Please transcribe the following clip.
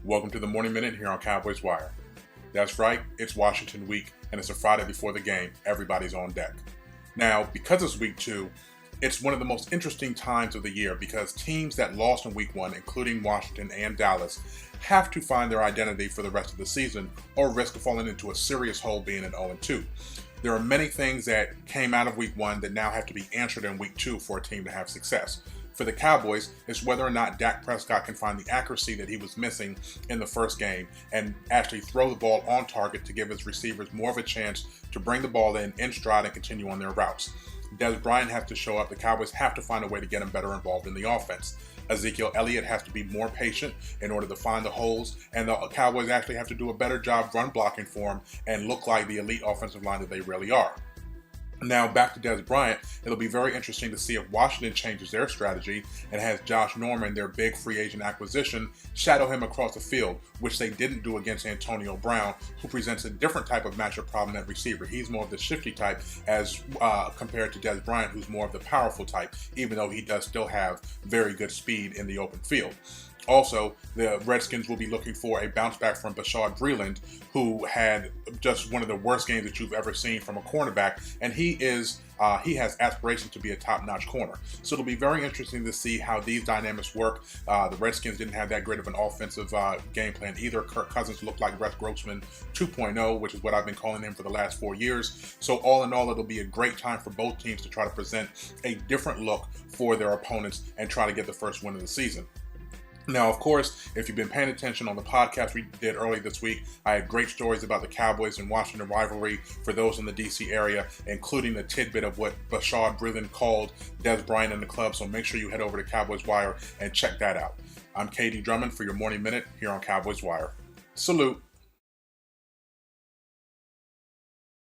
Welcome to the Morning Minute here on Cowboys Wire. That's right, it's Washington week, and it's a Friday before the game. Everybody's on deck. Now, because it's week 2, it's one of the most interesting times of the year because teams that lost in week 1, including Washington and Dallas, have to find their identity for the rest of the season or risk falling into a serious hole being an 0-2. There are many things that came out of week 1 that now have to be answered in week 2 for a team to have success. For the Cowboys, it's whether or not Dak Prescott can find the accuracy that he was missing in the first game and actually throw the ball on target to give his receivers more of a chance to bring the ball in stride and continue on their routes. Dez Bryant has to show up. The Cowboys have to find a way to get him better involved in the offense. Ezekiel Elliott has to be more patient in order to find the holes, and the Cowboys actually have to do a better job run blocking for him and look like the elite offensive line that they really are. Now, back to Dez Bryant, it'll be very interesting to see if Washington changes their strategy and has Josh Norman, their big free agent acquisition, shadow him across the field, which they didn't do against Antonio Brown, who presents a different type of matchup problem at receiver. He's more of the shifty type as compared to Dez Bryant, who's more of the powerful type, even though he does still have very good speed in the open field. Also, the Redskins will be looking for a bounce back from Bashaud Breeland, who had just one of the worst games that you've ever seen from a cornerback, and he has aspirations to be a top-notch corner. So it'll be very interesting to see how these dynamics work. The Redskins didn't have that great of an offensive game plan either. Kirk Cousins looked like Rex Grossman 2.0, which is what I've been calling him for the last 4 years. So all in all, it'll be a great time for both teams to try to present a different look for their opponents and try to get the first win of the season. Now, of course, if you've been paying attention on the podcast we did early this week, I had great stories about the Cowboys and Washington rivalry for those in the D.C. area, including the tidbit of what Bashaud Breeland called Dez Bryant in the club, so make sure you head over to Cowboys Wire and check that out. I'm KD Drummond for your Morning Minute here on Cowboys Wire. Salute.